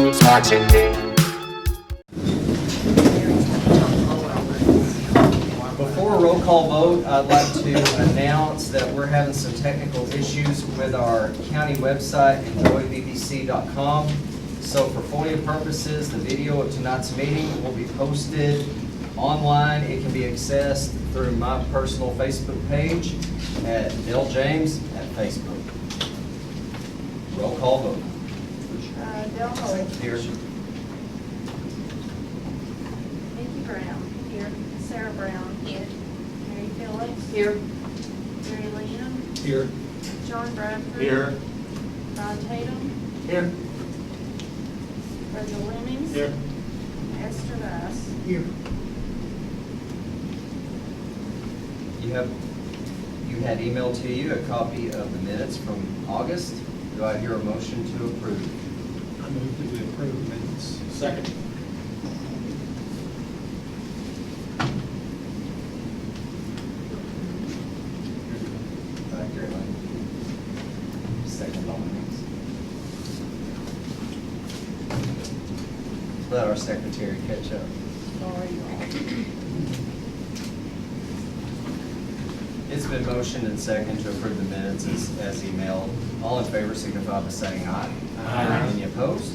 who's watching me. Before a roll call vote, I'd like to announce that we're having some technical issues with our county website, enjoyvbc.com. So for FOIA purposes, the video of tonight's meeting will be posted online. It can be accessed through my personal Facebook page at Bill James at Facebook. Roll call vote. Del Holt. Here. Nikki Brown. Here. Sarah Brown. Here. Mary Phillips. Here. Mary Lynn. Here. John Bradford. Here. Ron Tatum. Here. Brenda Lemmings. Here. Esther Rice. Here. You had emailed to you a copy of the minutes from August. Do I hear a motion to approve? I move that we approve minutes. Second. Second on these. Let our secretary catch up. It's been motioned and second to approve the minutes as emailed. All in favor signify by saying aye. Aye. Any opposed?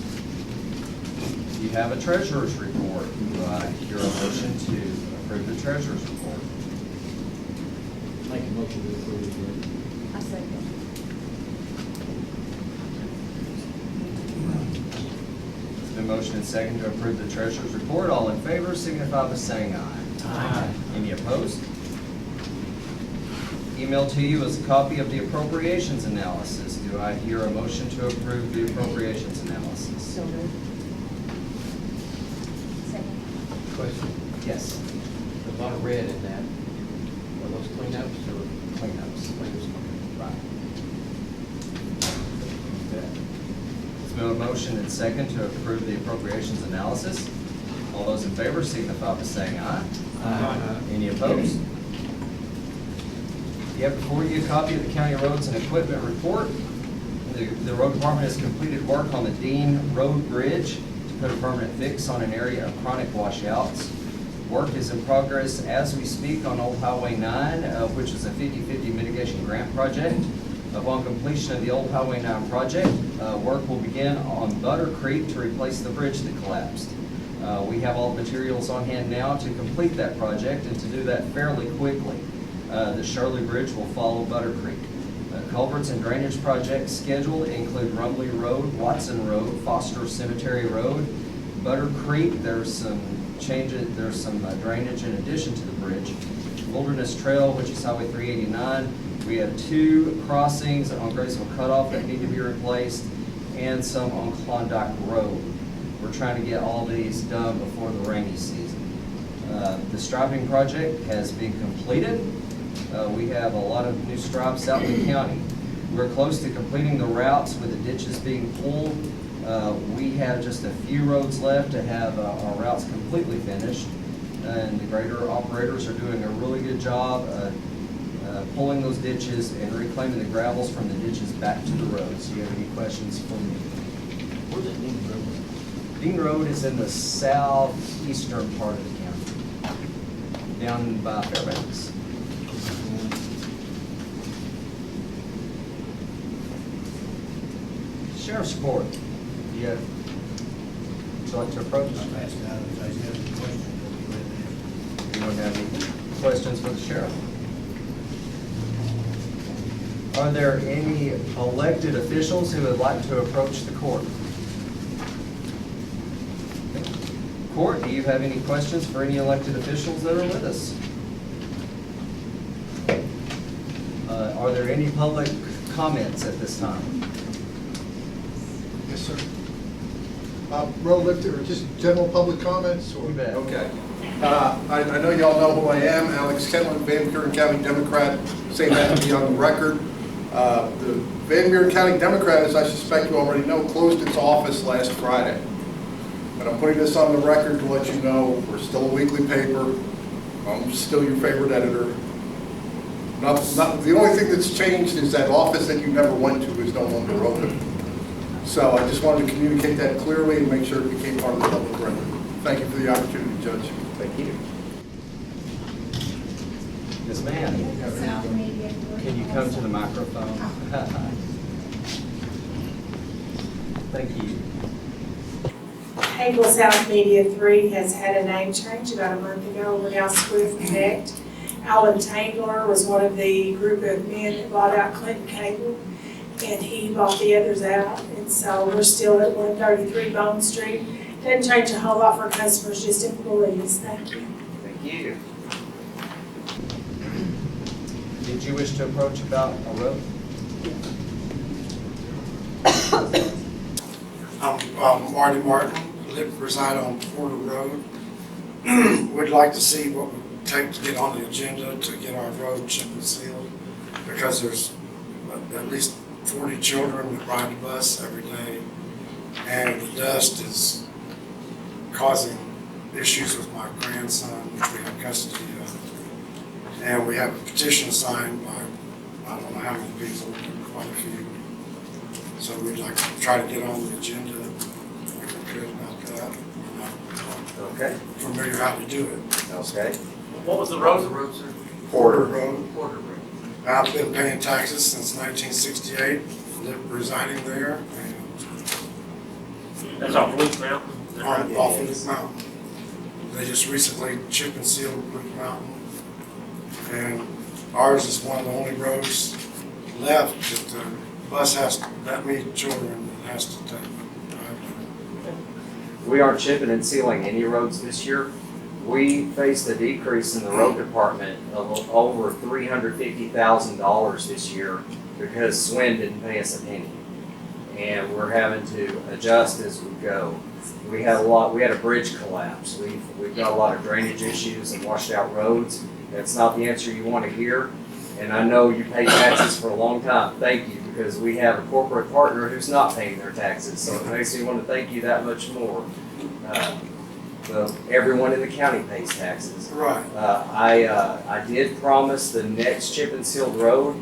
You have a treasurer's report. Do I hear a motion to approve the treasurer's report? Make a motion to approve. I second. It's been motioned and second to approve the treasurer's report. All in favor signify by saying aye. Aye. Any opposed? Emailed to you is a copy of the appropriations analysis. Do I hear a motion to approve the appropriations analysis? So moved. Second. Question. Yes. There's a lot of red in that. Are those cleanups or? Cleanups. Cleanups. Right. Okay. It's been a motion and second to approve the appropriations analysis. All those in favor signify by saying aye. Aye. Any opposed? You have before you a copy of the county roads and equipment report. The road department has completed work on the Dean Road Bridge to put a permanent fix on an area of chronic washouts. Work is in progress as we speak on Old Highway 9, which is a 50/50 mitigation grant project. Upon completion of the Old Highway 9 project, work will begin on Butter Creek to replace the bridge that collapsed. We have all the materials on hand now to complete that project and to do that fairly quickly. The Shirley Bridge will follow Butter Creek. Culverts and drainage projects scheduled include Rumley Road, Watson Road, Foster Cemetery Road, Butter Creek. There's some changes. There's some drainage in addition to the bridge. Wilderness Trail, which is Highway 389. We have 2 crossings on Gravesville Cutoff that need to be replaced, and some on Klondike Road. We're trying to get all these done before the rainy season. The striping project has been completed. We have a lot of new stripes out in the county. We're close to completing the routes with the ditches being pulled. We have just a few roads left to have our routes completely finished. And the grader operators are doing a really good job pulling those ditches and reclaiming the gravels from the ditches back to the roads. Do you have any questions for me? Where's that Dean Road? Dean Road is in the southeastern part of the county, down by Fairbanks. Sheriff's Court. Would you like to approach? Anyone have any questions for the sheriff? Are there any elected officials who would like to approach the court? Court, do you have any questions for any elected officials that are with us? Are there any public comments at this time? Yes, sir. Road lifter, or just general public comments? Or? You bet. Okay. I know y'all know who I am, Alex Keinlen, Van Buren County Democrat, saying that to be on the record. The Van Buren County Democrat, as I suspect you already know, closed its office last Friday. And I'm putting this on the record to let you know we're still a weekly paper. I'm still your favorite editor. The only thing that's changed is that office that you never went to is no longer open. So I just wanted to communicate that clearly and make sure it became part of the public record. Thank you for the opportunity, Judge. Thank you. Ms. Mann, South Media. can you come to the microphone? Thank you. Hagle South Media 3 has had a name change about a month ago. We're now Swift Connect. Alan Tangler was one of the group of men that bought out Clinton Cable, and he bought the others out. And so we're still at 133 Bone Street. Doesn't change a whole lot for customers, just employees. Thank you. Thank you. Did you wish to approach about a road? I'm Marty Martin, reside on Porter Road. Would like to see what it would take to get on the agenda to get our road chip and sealed, because there's at least 40 children that ride the bus every day, and the dust is causing issues with my grandson, which we have custody of. And we have a petition signed by, I don't know how many people, quite a few. So we'd like to try to get on the agenda, if we could, about that. We're not Okay. familiar how to do it. Okay. What was the road, sir? Porter Road. Porter Road. I've been paying taxes since 1968, residing there, That's off Lute Mountain. and off of Lute Mountain. They just recently chip and sealed Lute Mountain. And ours is one of the only roads left that the bus has, that many children has to take. We aren't chipping and sealing any roads this year. We faced a decrease in the road department of over $350,000 this year because SWIN didn't pay us a penny. And we're having to adjust as we go. We had a bridge collapse. We've got a lot of drainage issues and washed out roads. That's not the answer you want to hear. And I know you pay taxes for a long time. Thank you, because we have a corporate partner who's not paying their taxes. So it makes me want to thank you that much more. Everyone in the county pays taxes. Right. I did promise the next chip and sealed road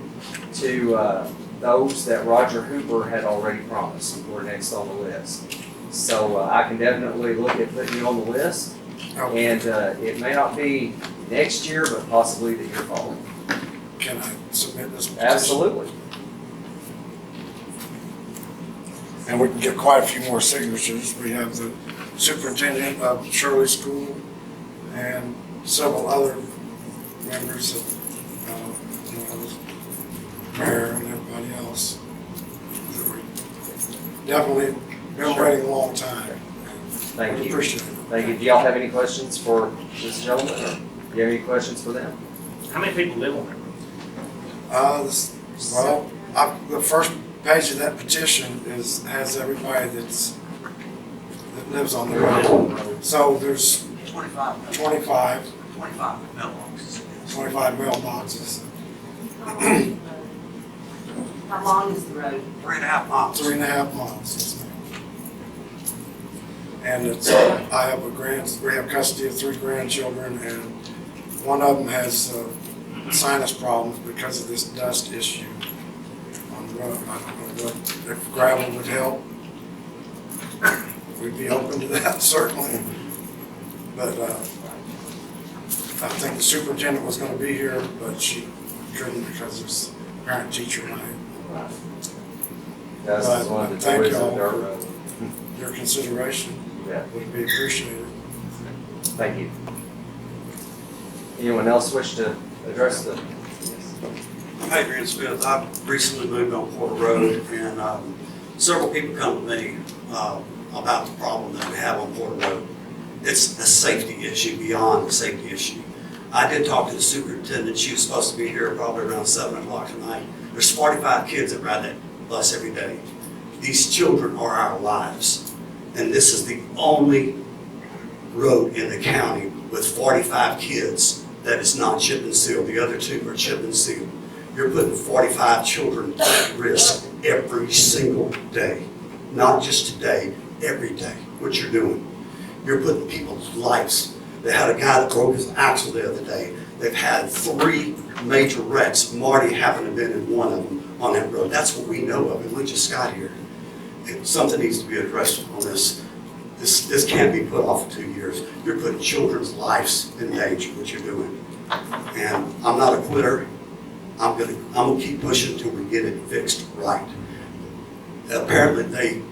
to those that Roger Hooper had already promised were next on the list. So I can definitely look at putting you on the list. Okay. And it may not be next year, but possibly the year following. Can I submit this petition? Absolutely. And we can get quite a few more signatures. We have the superintendent of Shirley School and several other members of, mayor and everybody else. Definitely been waiting a long time. Thank We you. appreciate it. Thank you. Do y'all have any questions for this gentleman? Or do you have any questions for them? How many people live on that road? The first page of that petition has everybody that lives on the road. So there's 25 25 mailboxes. mailboxes, How long is the road? 3.5 miles. 3.5 miles. Yes, ma'am. And it's, I have we have custody of 3 grandchildren, and one of them has sinus problems because of this dust issue on the road. I don't know if gravel would help. We'd be open to that, certainly. But I think the superintendent was going to be here, but she couldn't because it's parent-teacher night. This is one of the Thank joys of y'all dirt for road. your consideration. Yeah. Would be appreciated. Thank you. Anyone else wish to address the? Hey, Adrian Smith, I recently moved on Porter Road, and several people come to me about the problem that we have on Porter Road. It's a safety issue beyond a safety issue. I did talk to the superintendent. She was supposed to be here probably around 7 o'clock tonight. There's 45 kids that ride that bus every day. These children are our lives. And this is the only road in the county with 45 kids that is not chip and sealed. The other 2 are chip and sealed. You're putting 45 children at risk every single day. Not just today, every day, what you're doing. You're putting people's lives. They had a guy that broke his axle the other day. They've had 3 major wrecks. Marty happened to have been in one of them on that road. That's what we know of, and we just got here. something needs to be addressed on this. This can't be put off for 2 years. You're putting children's lives in danger, what you're doing. And I'm not a quitter. I'm gonna keep pushing until we get it fixed right. Apparently they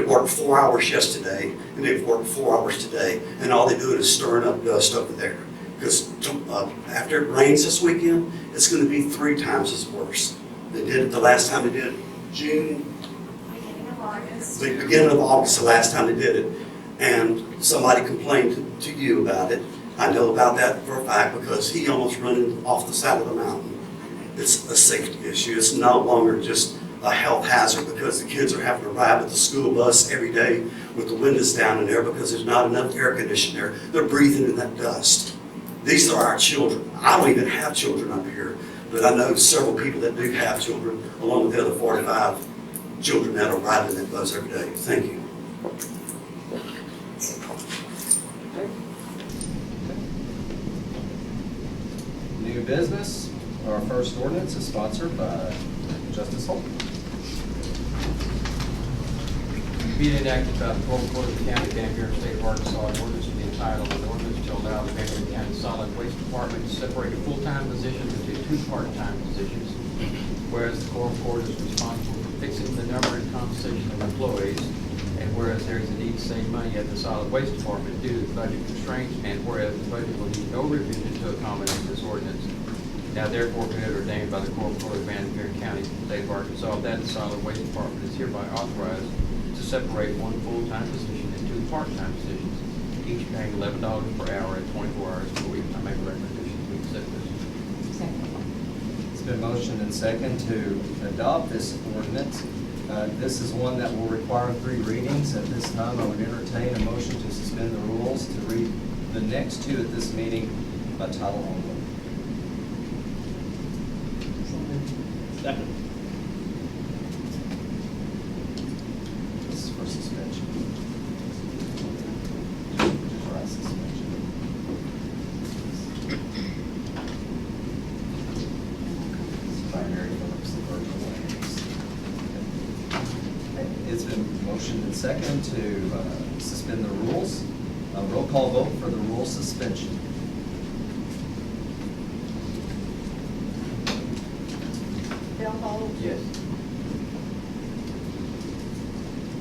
worked 4 hours yesterday, and they've worked 4 hours today, and all they're doing is stirring up dust over there. Because after it rains this weekend, it's gonna be 3 times as worse. They did it the last time they did it, June, Beginning of August. the beginning of August, the last time they did it, and somebody complained to you about it. I know about that for a fact because he almost running off the side of the mountain. It's a safety issue. It's no longer just a health hazard because the kids are having to ride with the school bus every day with the windows down in there because there's not enough air conditioning there. They're breathing in that dust. These are our children. I don't even have children up here, but I know several people that do have children, along with the other 45 children that are riding that bus every day. Thank you. New business, our first ordinance is sponsored by Justice Holt. Be it enacted by the Quorum Court of the County of Van Buren, State of Arkansas, an ordinance to be entitled, an ordinance to allow the Van Buren County Solid Waste Department to separate a full-time position into 2 part-time positions. Whereas the Quorum Court is responsible for fixing the number and compensation of employees, and whereas there is a need to save money at the Solid Waste Department due to budget constraints, and whereas the budget will need no revision to accommodate this ordinance. Now therefore be it ordained by the Quorum Court of Van Buren County, State of Arkansas, that the Solid Waste Department is hereby authorized to separate 1 full-time position and 2 part-time positions, each paying $11 per hour at 24 hours per week. I make a recommendation to accept this. It's been motioned and second to adopt this ordinance. This is one that will require 3 readings. At this time, I would entertain a motion to suspend the rules to read the next 2 at this meeting by title only. Second. This is for suspension. Just write suspension. Binary Phillips, the virtual lanes. It's been motioned and second to suspend the rules. A roll call vote for the rule suspension. Bill Holt, Yes.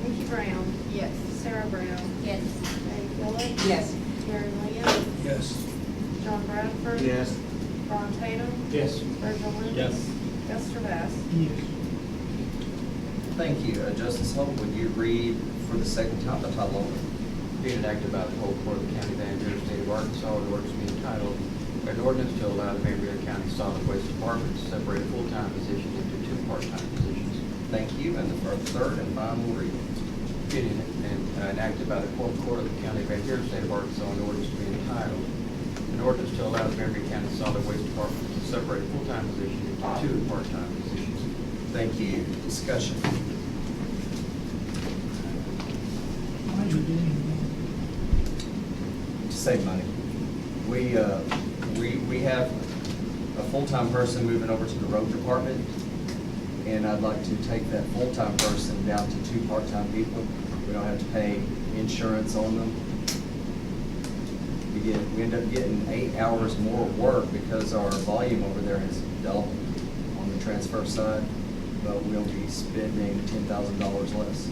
Nikki Brown, Yes. Sarah Brown, Yes. Mary Phillips, Yes. Gary Williams, Yes. John Bradford. Yes. Ron Tatum, Yes. Virgil Lewis. Yes. Lester Bass. Thank you. Justice Holt, would you read for the second time by title only? Be it enacted by the Quorum Court of the County of Van Buren, State of Arkansas, the ordinance to be entitled, an ordinance to allow the Van Buren County Solid Waste Department to separate a full-time position into 2 part-time positions. Thank you. And the third and final reading. Be it enacted by the Quorum Court of the County of Van Buren, State of Arkansas, an ordinance to be entitled, an ordinance to allow the Van Buren County Solid Waste Department to separate a full-time position into 2 part-time positions. Thank you. Discussion. To save money. We have a full-time person moving over to the road department, and I'd like to take that full-time person down to 2 part-time people. We don't have to pay insurance on them. We end up getting 8 hours more work because our volume over there has doubled on the transfer side, but we'll be spending $10,000 less.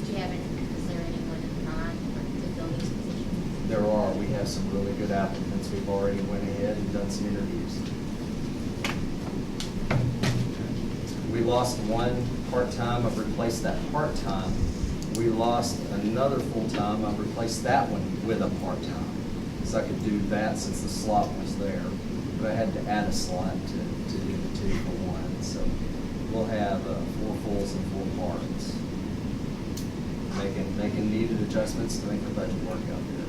Do you have any, is there anyone in mind to fill these positions? There are. We have some really good applicants. We've already went ahead and done some interviews. We lost 1 part-time. I've replaced that part-time. We lost another full-time. I've replaced that one with a part-time. So I could do that since the slot was there. But I had to add a slot to do the 2 for 1. So we'll have 4 fulls and 4 parts. Making needed adjustments to make the budget work out there.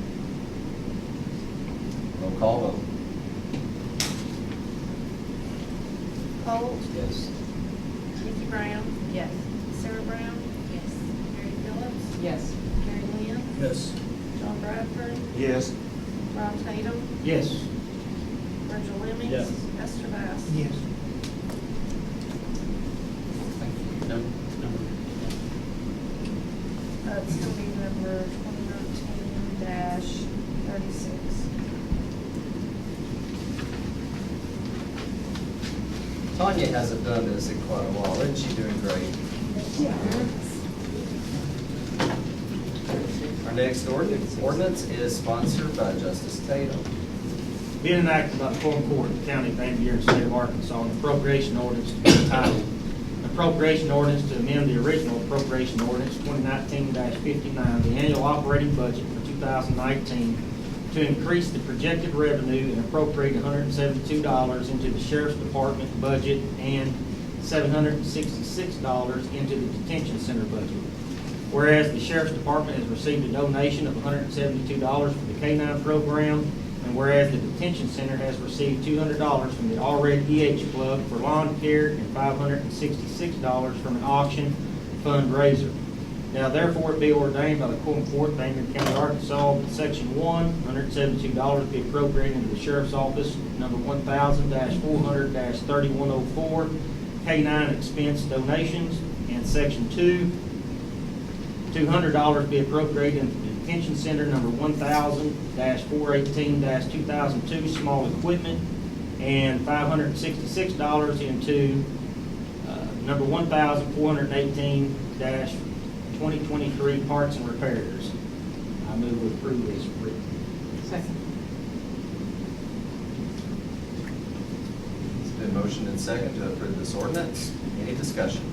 Roll call vote. Holt, Yes. Nikki Brown, Yes. Sarah Brown, Yes. Mary Phillips, Yes. Gary Williams, Yes. John Bradford, Yes. Ron Tatum, Yes. Virgil Lewis. Yes. Lester Bass. Yes. That's gonna be number 2019-36. Tanya hasn't done this in quite a while, isn't she doing great? Our next ordinance is sponsored by Justice Tatum. Being enacted by the Quorum Court of the County of Van Buren, State of Arkansas, an appropriation ordinance to be entitled, an appropriation ordinance to amend the original appropriation ordinance 2019-59, the annual operating budget for 2019, to increase the projected revenue and appropriate $172 into the Sheriff's Department budget and $766 into the detention center budget. Whereas the Sheriff's Department has received a donation of $172 for the Keinlen program, and whereas the detention center has received $200 from the Already EH Club for lawn care and $566 from an auction fundraiser. Now therefore it be ordained by the Quorum Court, Van Buren County, Arkansas, that Section 1, $172 be appropriated into the Sheriff's Office, number 1000-400-3104, K9 expense donations, and Section 2, $200 be appropriated into the detention center, number 1000-418-2002, small equipment, and $566 into number 1418-2023 parts and repairs. I move to approve as written. Second. It's been motioned and second to approve this ordinance. Any discussion?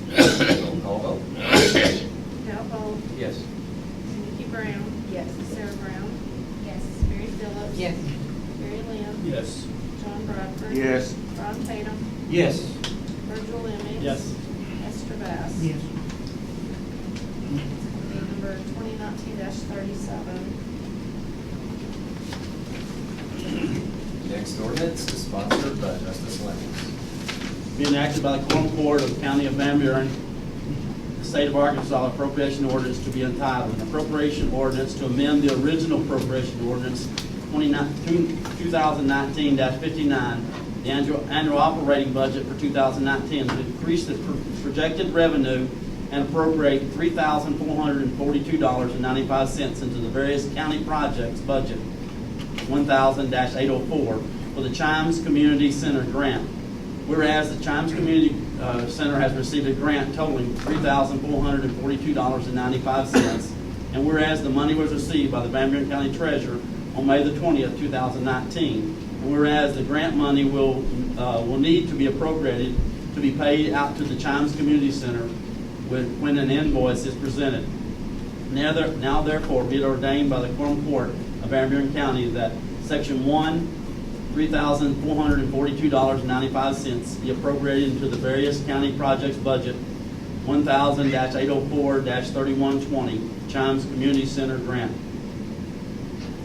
Roll call vote. Al Gold, Yes. Nikki Brown, Yes. Sarah Brown, Yes. Mary Phillips. Yes. Mary Lynn. Yes. John Bradford. Yes. Ron Tatum. Yes. Virgil Emmett. Yes. Esther Bass. Yes. Be number 2019-37. Next ordinance is sponsored by Justice Lennox. Be enacted by the Quorum Court of the County of Van Buren, the State of Arkansas, appropriation ordinance to be entitled, an appropriation ordinance to amend the original appropriation ordinance 2019-59, the annual operating budget for 2019, to increase the projected revenue and appropriate $3,442.95 into the various county projects budget 1000-804 for the Chimes Community Center grant. Whereas the Chimes Community Center has received a grant totaling $3,442.95, and whereas the money was received by the Van Buren County Treasurer on May the 20th, 2019, and whereas the grant money will need to be appropriated to be paid out to the Chimes Community Center when an invoice is presented. Now therefore be it ordained by the Quorum Court of Van Buren County that Section 1, $3,442.95 be appropriated into the various county projects budget 1000-804-3120 Chimes Community Center grant.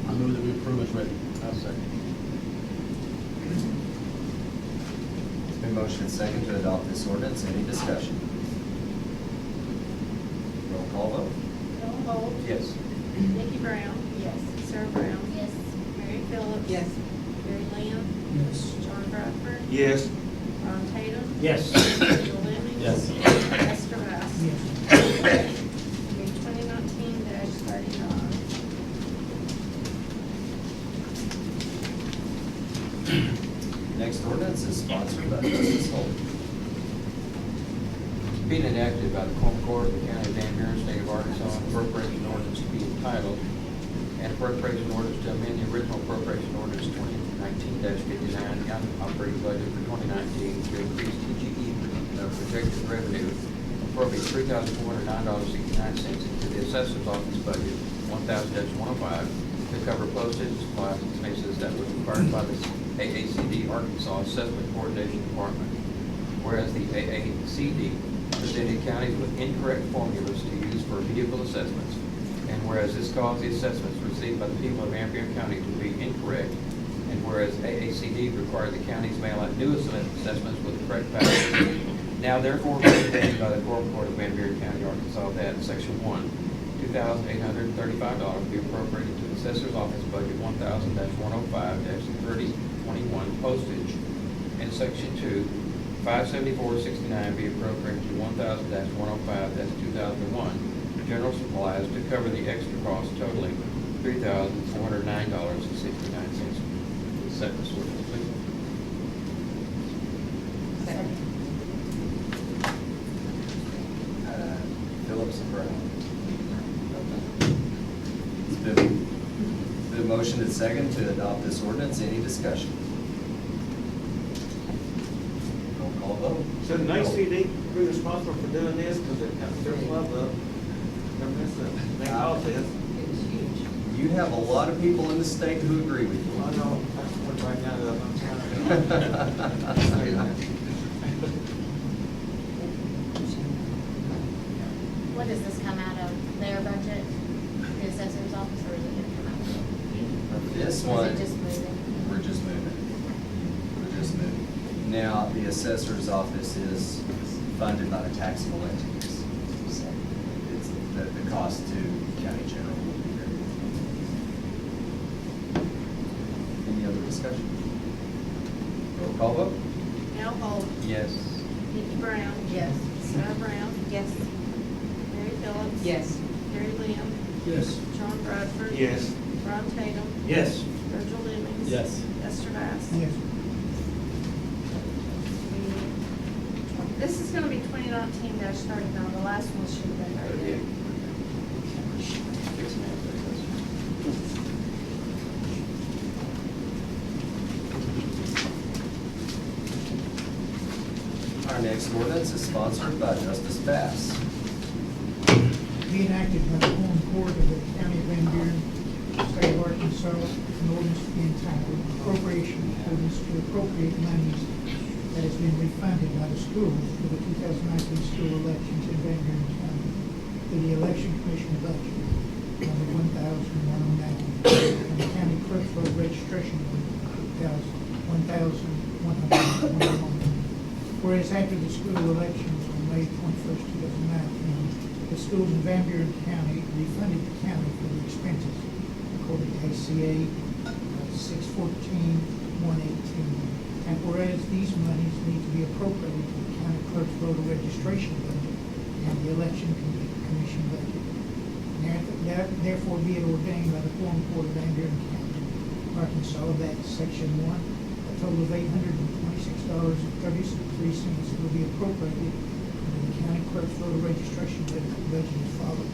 I move that we approve as written. I'll second. It's been motioned and second to adopt this ordinance. Any discussion? Roll call vote. Al Gold, Yes. Nikki Brown. Yes. Sarah Brown. Yes. Mary Phillips. Yes. Mary Lynn. Yes. John Bradford. Yes. Ron Tatum. Yes. Virgil Emmett. Yes. Esther Bass. Yes. Be 2019-39. Next ordinance is sponsored by Justice Holt. Being enacted by the Quorum Court of the County of Van Buren, State of Arkansas, an appropriation ordinance to be entitled, an appropriation ordinance to amend the original appropriation ordinance 2019-59, county operating budget for 2019 to increase TGE projected revenue, appropriate $3,409.69 into the assessor's office budget 1000-105 to cover postage, supplies, and expenses that were required by the AACD Arkansas Assessment Coordination Department. Whereas the AACD presented counties with incorrect formulas to use for vehicle assessments, and whereas this caused the assessments received by the people of Van Buren County to be incorrect, and whereas AACD required the counties mail out new assessments with the correct values. Now therefore be ordained by the Quorum Court of Van Buren County, Arkansas, that Section 1, $2,835 be appropriated to the assessor's office budget 1000-105-3021 postage, and Section 2, 57469 be appropriated to 1000-105-2001 general supplies to cover the extra cost totaling $3,409.69. Set this ordinance, please. Phillips and Brown. It's been motioned and second to adopt this ordinance. Any discussion? Roll call vote. Should an HCD be responsible for doing this, because it comes their club up? They caused this. You have a lot of people in the state who agree with you. I know, that's what right now, I'm trying What does this come out of? Their budget, the assessor's office, or is it gonna come out of? This Or one, is it just moving? we're just moving. We're just moving. Now, the assessor's office is funded by the taxable entities. So it's the cost to county general will be there. Any other discussion? Roll call vote? Al Holt, Yes. Nikki Brown. Yes. Sarah Brown. Yes. Mary Phillips. Yes. Gary Lamb. Yes. John Bradford. Yes. Ron Tatum. Yes. Virgil Lemons. Yes. Esther Bass. Yes. This is gonna be 2019-39, the last one should have been 38. Our next ordinance is sponsored by Justice Bass. Be enacted by the Quorum Court of the County of Van Buren, State of Arkansas, an ordinance to be entitled Appropriation Ordinance to Appropriate Monies that has been refunded by the schools for the 2019 school elections in Van Buren County to the Election Commission budget number 1,109 and the County Clerk's Road registration number 1,101. Whereas after the school elections on May 21st, 2019, the schools in Van Buren County refunded the county for the expenses according to ACA 614-118. And whereas these monies need to be appropriated to the county clerk's voter registration budget and the election commission budget. Now, therefore be it ordained by the Quorum Court of Van Buren County, Arkansas, that Section 1, a total of $826.33 will be appropriated to the county clerk's voter registration budget as follows.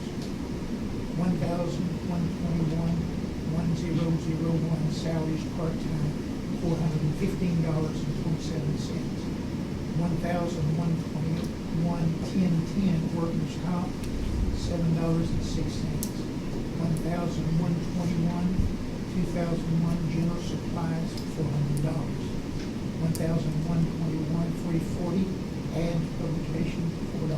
$1,121,1001 salaries part-time, $415.27. $1,121,1010 workers' comp, $7.06. $1,121, 2001 general supplies, $400. $1,121, 340 and publication, $4.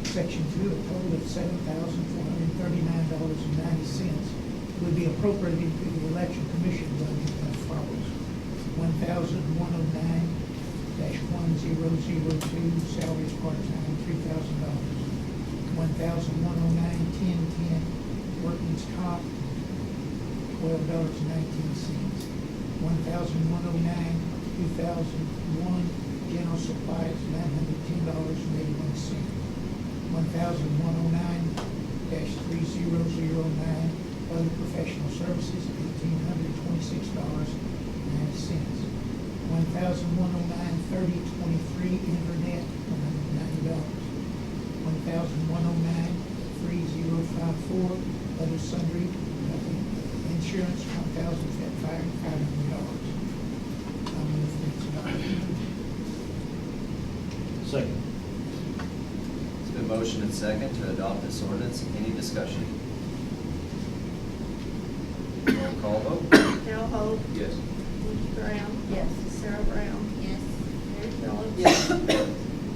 Section 2, a total of $7,439.90 will be appropriated to the election commission budget as follows. 1,109-1002 salaries part-time, $3,000. 1,109-1010 workman's comp, $12.19. 1,109, 2001 general supplies, $910.81. 1,109-3009 other professional services, $1,826.90. 1,109-3023 internet, $190. 1,109-3054 other sundry insurance, $1,500. I'm in the Second. It's been motioned and second to adopt this ordinance. Any discussion? Roll call vote? Al Holt, Yes. Nikki Brown. Yes. Sarah Brown. Yes. Mary Phillips. Yes.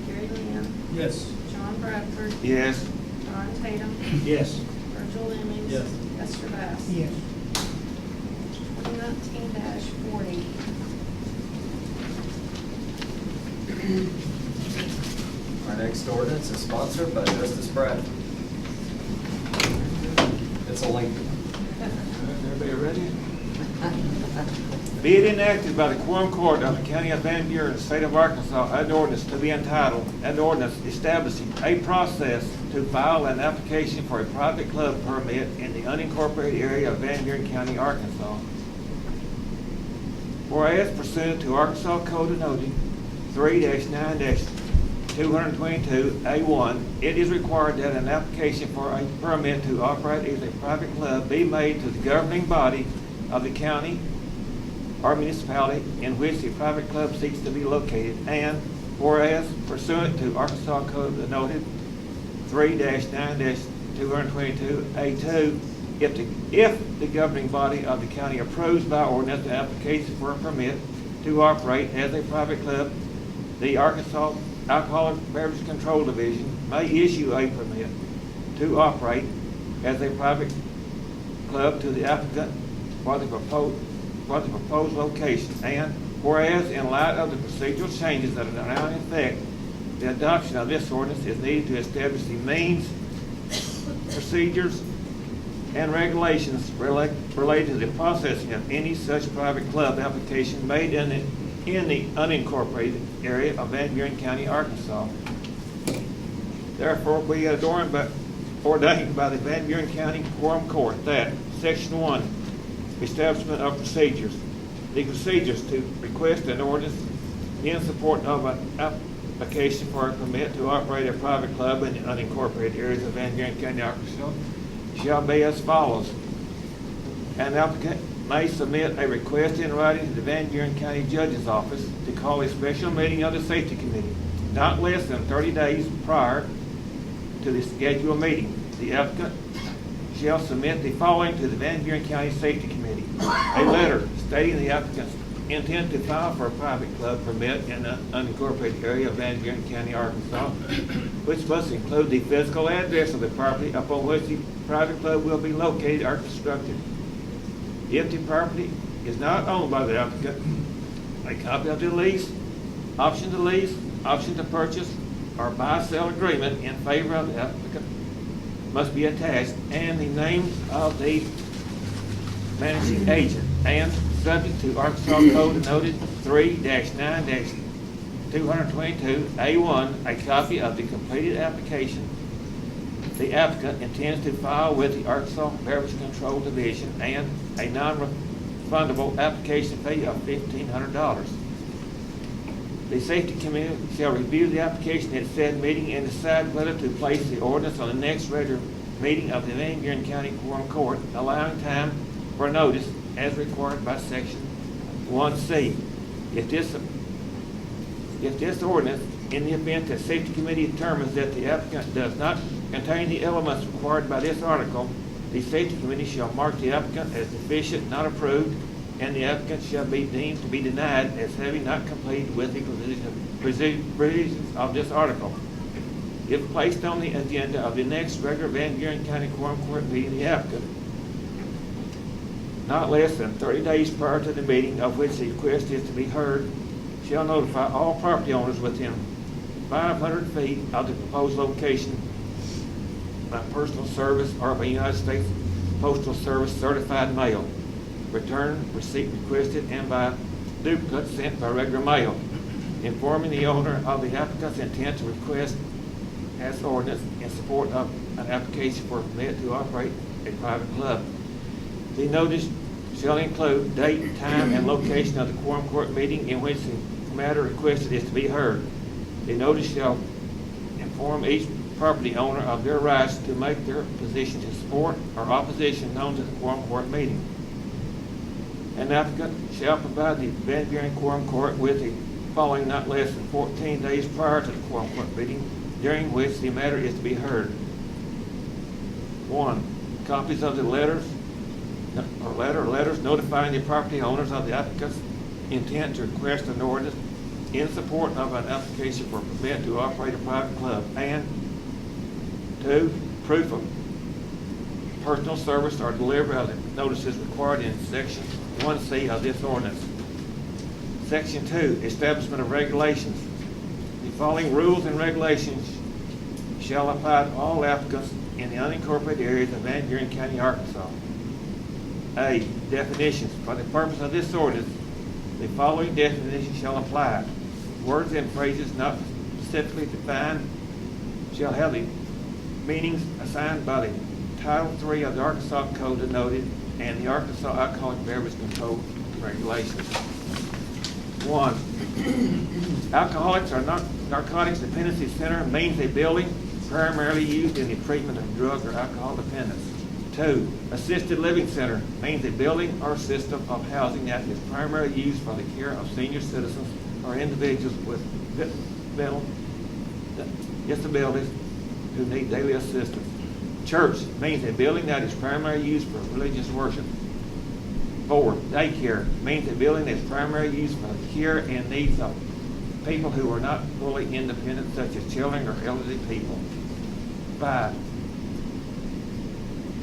Gary Lamb. Yes. John Bradford. Yes. Ron Tatum. Yes. Virgil Lemons. Yes. Esther Bass. Yes. 2019-40. Our next ordinance is sponsored by Justice Bradford. It's a lengthy one. Everybody ready? Be it enacted by the Quorum Court of the County of Van Buren, State of Arkansas, an ordinance to be entitled, an ordinance establishing a process to file an application for a private club permit in the unincorporated area of Van Buren County, Arkansas. Whereas pursuant to Arkansas Code Annotated 3-9-222A1, it is required that an application for a permit to operate as a private club be made to the governing body of the county or municipality in which the private club seeks to be located, and whereas pursuant to Arkansas Code Annotated 3-9-222A2, if the governing body of the county approves by ordinance the application for a permit to operate as a private club, the Arkansas Alcoholic Beverage Control Division may issue a permit to operate as a private club to the applicant for the proposed location. And whereas in light of the procedural changes that are now in effect, the adoption of this ordinance is needed to establish the means, procedures, and regulations related to the processing of any such private club application made in the unincorporated area of Van Buren County, Arkansas. Therefore, we are ordained by the Van Buren County Quorum Court that Section 1, Establishment of Procedures, the procedures to request an ordinance in support of an application for a permit to operate a private club in the unincorporated areas of Van Buren County, Arkansas, shall be as follows. An applicant may submit a request in writing to the Van Buren County Judge's Office to call a special meeting of the Safety Committee, not less than 30 days prior to the scheduled meeting. The applicant shall submit the following to the Van Buren County Safety Committee: a letter stating the applicant's intent to file for a private club permit in the unincorporated area of Van Buren County, Arkansas, which must include the physical address of the property upon which the private club will be located or constructed. If the property is not owned by the applicant, a copy of the lease, option to purchase, or buy-sell agreement in favor of the applicant must be attached, and the names of the managing agent, and subject to Arkansas Code Annotated 3-9-222A1, a copy of the completed application the applicant intends to file with the Arkansas Beverage Control Division, and a non-refundable application fee of $1,500. The Safety Committee shall review the application at said meeting and decide whether to place the ordinance on the next regular meeting of the Van Buren County Quorum Court, allowing time for notice as required by Section 1C. If this ordinance, in the event that Safety Committee determines that the applicant does not contain the elements required by this article, the Safety Committee shall mark the applicant as deficient, not approved, and the applicant shall be deemed to be denied as having not completed with the provisions of this article. If placed on the agenda of the next regular Van Buren County Quorum Court meeting, the applicant, not less than 30 days prior to the meeting of which the request is to be heard, shall notify all property owners within 500 feet of the proposed location by personal service or by United States Postal Service certified mail, return receipt requested, and by duplicate sent by regular mail, informing the owner of the applicant's intent to request as ordinance in support of an application for a permit to operate a private club. The notice shall include date, time, and location of the Quorum Court meeting in which the matter requested is to be heard. The notice shall inform each property owner of their rights to make their position to support or opposition known to the Quorum Court meeting. An applicant shall provide the Van Buren Quorum Court with the following not less than 14 days prior to the Quorum Court meeting during which the matter is to be heard. 1. Copies of the letters notifying the property owners of the applicant's intent to request an ordinance in support of an application for a permit to operate a private club, and 2. Proof of personal service or delivery of the notices required in Section 1C of this ordinance. Section 2, Establishment of Regulations. The following rules and regulations shall apply to all applicants in the unincorporated areas of Van Buren County, Arkansas. A, definitions. For the purpose of this ordinance, the following definitions shall apply. Words and phrases not specifically defined shall have the meanings assigned by the Title III of the Arkansas Code denoted and the Arkansas Alcoholic Beverage Control Regulations. 1. Alcoholics or Narcotics Dependency Center means a building primarily used in the treatment of drug or alcohol dependence. 2. Assisted Living Center means a building or system of housing that is primarily used for the care of senior citizens or individuals with mental disabilities who need daily assistance. Church means a building that is primarily used for religious worship. 4. Daycare means a building that is primarily used for the care and needs of people who are not fully independent, such as children or elderly people. 5.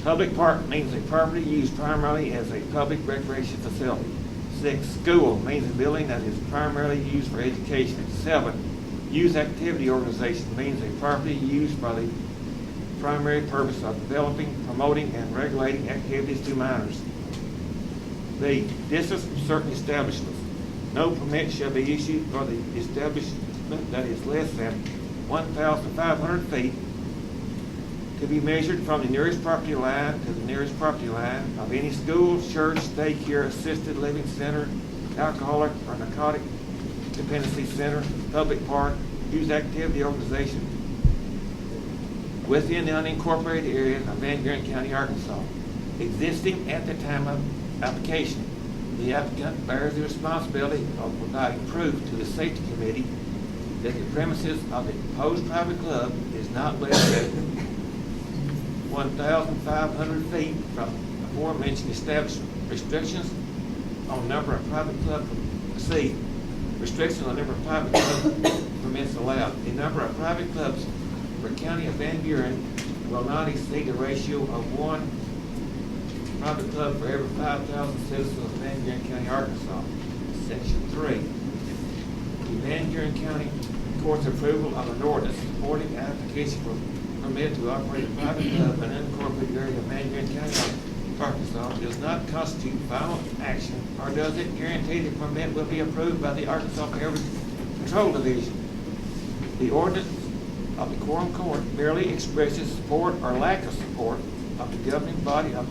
Public park means a property used primarily as a public recreation facility. 6. School means a building that is primarily used for education. 7. Youth activity organization means a property used for the primary purpose of developing, promoting, and regulating activities to minors. B. Distance from certain establishments. No permit shall be issued for the establishment that is less than 1,500 feet to be measured from the nearest property line to the nearest property line of any school, church, daycare, assisted living center, alcoholic or narcotic dependency center, public park, youth activity organization within the unincorporated area of Van Buren County, Arkansas, existing at the time of application. The applicant bears the responsibility of providing proof to the safety committee that the premises of the proposed private club is not less than 1,500 feet from aforementioned establishment. Restrictions on number of private club restrictions on the number of private club permits allowed. The number of private clubs for County of Van Buren will not exceed the ratio of one private club for every 5,000 citizens of Van Buren County, Arkansas. Section 3. The Van Buren County Court's approval of an ordinance supporting an application for permit to operate a private club in an unincorporated area of Van Buren County, Arkansas does not constitute final action, or does it guarantee the permit will be approved by the Arkansas Beverage Control Division. The ordinance of the Quorum Court merely expresses support or lack of support of the governing body of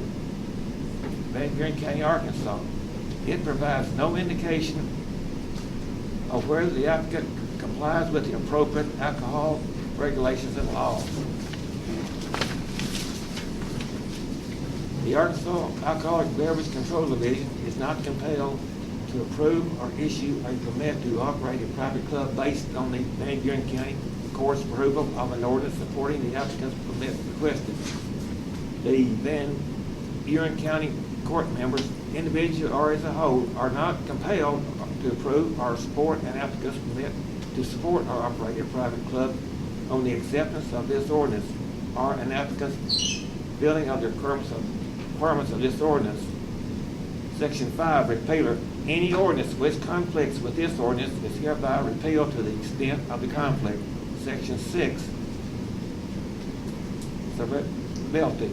Van Buren County, Arkansas. It provides no indication of whether the applicant complies with the appropriate alcohol regulations and laws. The Arkansas Alcoholic Beverage Control Division is not compelled to approve or issue a permit to operate a private club based on the Van Buren County Court's approval of an ordinance supporting the applicant's permit requested. The Van Buren County Court members, individually or as a whole, are not compelled to approve or support an applicant's permit to support or operate a private club on the acceptance of this ordinance or an applicant's filling of the requirements of this ordinance. Section 5, repealer. Any ordinance which conflicts with this ordinance is hereby repealed to the extent of the conflict. Section 6, severability.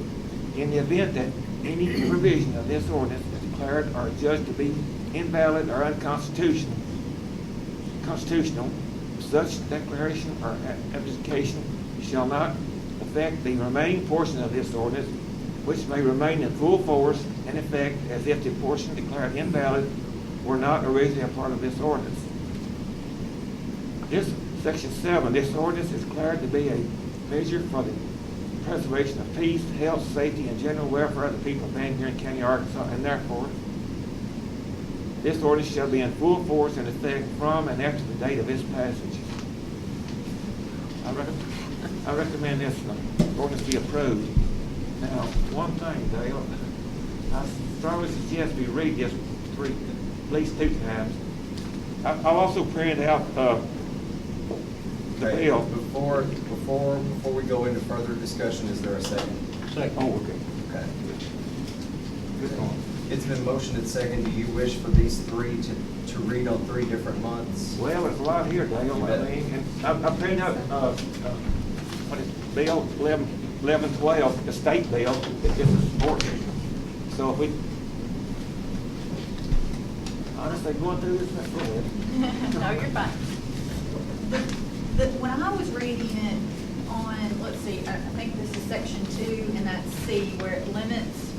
In the event that any provision of this ordinance is declared or judged to be invalid or unconstitutional, such declaration or application shall not affect the remaining portion of this ordinance, which may remain in full force and effect as if the portion declared invalid were not originally a part of this ordinance. This Section 7, this ordinance is declared to be a measure for the preservation of peace, health, safety, and general welfare of the people of Van Buren County, Arkansas, and therefore, this ordinance shall be in full force and effect from and after the date of its passage. I recommend this ordinance be approved. Now, one thing, Dale, I strongly suggest we read this at least 2 times. I've also printed out the bill. Before we go into further discussion, is there a second? Second. Oh, okay. Okay. It's been motioned and second. Do you wish for these 3 to read on 3 different months? Well, there's a lot here, Dale. I mean, and I printed out what is Bill 1112, the state bill. It's a support. So if we Honestly, going through this, that's good. No, you're fine. When I was reading it on, let's see, I think this is section 2, and that's C, where it limits